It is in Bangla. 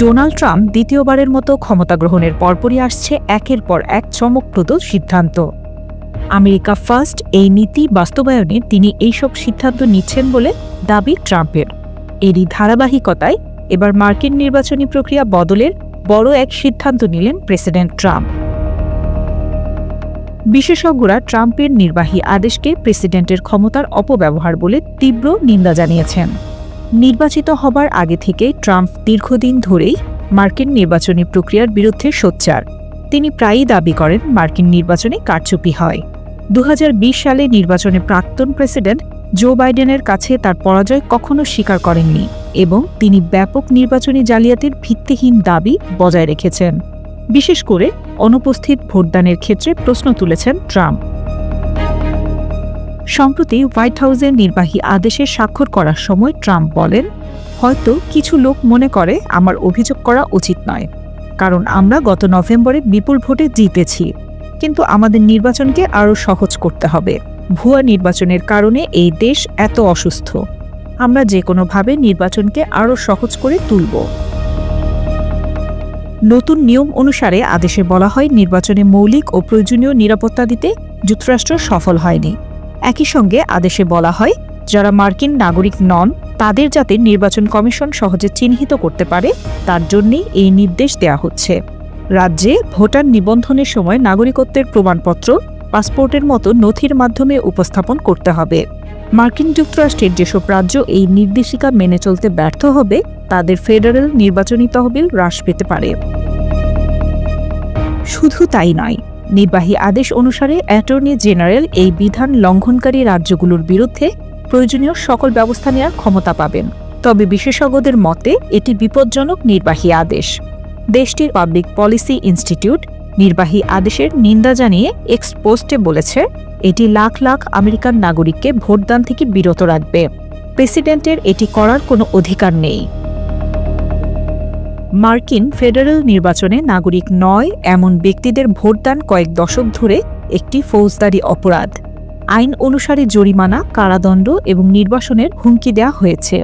ডোনাল্ড ট্রাম্প দ্বিতীয়বারের মতো ক্ষমতা গ্রহণের পরপরই আসছে একের পর এক চমকপ্রদ সিদ্ধান্ত। আমেরিকা ফার্স্ট এই নীতি বাস্তবায়নে তিনি এইসব সিদ্ধান্ত নিচ্ছেন বলে দাবি ট্রাম্পের। এরই ধারাবাহিকতায় এবার মার্কিন নির্বাচনী প্রক্রিয়া বদলের বড় এক সিদ্ধান্ত নিলেন প্রেসিডেন্ট ট্রাম্প। বিশেষজ্ঞরা ট্রাম্পের নির্বাহী আদেশকে প্রেসিডেন্টের ক্ষমতার অপব্যবহার বলে তীব্র নিন্দা জানিয়েছেন। নির্বাচিত হবার আগে থেকে ট্রাম্প দীর্ঘদিন ধরেই মার্কিন নির্বাচনী প্রক্রিয়ার বিরুদ্ধে সোচ্চার। তিনি প্রায়ই দাবি করেন মার্কিন নির্বাচনে কারচুপি হয়। 2020 সালে নির্বাচনে প্রাক্তন প্রেসিডেন্ট জো বাইডেনের কাছে তার পরাজয় কখনো স্বীকার করেননি এবং তিনি ব্যাপক নির্বাচনী জালিয়াতির ভিত্তিহীন দাবি বজায় রেখেছেন। বিশেষ করে অনুপস্থিত ভোটদানের ক্ষেত্রে প্রশ্ন তুলেছেন ট্রাম্প। সম্প্রতি হোয়াইট হাউসের নির্বাহী আদেশে স্বাক্ষর করার সময় ট্রাম্প বলেন, হয়তো কিছু লোক মনে করে আমার অভিযোগ করা উচিত নয়, কারণ আমরা গত নভেম্বরে বিপুল ভোটে জিতেছি, কিন্তু আমাদের নির্বাচনকে আরও সহজ করতে হবে। ভুয়া নির্বাচনের কারণে এই দেশ এত অসুস্থ। আমরা যে কোনোভাবে নির্বাচনকে আরও সহজ করে তুলব। নতুন নিয়ম অনুসারে আদেশে বলা হয়, নির্বাচনে মৌলিক ও প্রয়োজনীয় নিরাপত্তা দিতে যুক্তরাষ্ট্র সফল হয়নি। একই সঙ্গে আদেশে বলা হয়, যারা মার্কিন নাগরিক নন তাদের যাতে নির্বাচন কমিশন সহজে চিহ্নিত করতে পারে তার জন্যই এই নির্দেশ দেওয়া হচ্ছে। রাজ্যে ভোটার নিবন্ধনের সময় নাগরিকত্বের প্রমাণপত্র, পাসপোর্টের মতো নথির মাধ্যমে উপস্থাপন করতে হবে। মার্কিন যুক্তরাষ্ট্রের যেসব রাজ্য এই নির্দেশিকা মেনে চলতে ব্যর্থ হবে তাদের ফেডারেল নির্বাচনী তহবিল হ্রাস পেতে পারে। শুধু তাই নয়, নির্বাহী আদেশ অনুসারে অ্যাটর্নি জেনারেল এই বিধান লঙ্ঘনকারী রাজ্যগুলোর বিরুদ্ধে প্রয়োজনীয় সকল ব্যবস্থা নেওয়ার ক্ষমতা পাবেন। তবে বিশেষজ্ঞদের মতে এটি বিপজ্জনক নির্বাহী আদেশ। দেশটির পাবলিক পলিসি ইনস্টিটিউট নির্বাহী আদেশের নিন্দা জানিয়ে এক্স পোস্টে বলেছে, এটি লাখ লাখ আমেরিকান নাগরিককে ভোটদান থেকে বিরত রাখবে। প্রেসিডেন্টের এটি করার কোনো অধিকার নেই। মার্কিন ফেডারেল নির্বাচনে নাগরিক নয় এমন ব্যক্তিদের ভোটদান কয়েক দশক ধরে একটি ফৌজদারি অপরাধ। আইন অনুসারে জরিমানা, কারাদণ্ড এবং নির্বাসনের হুমকি দেওয়া হয়েছে।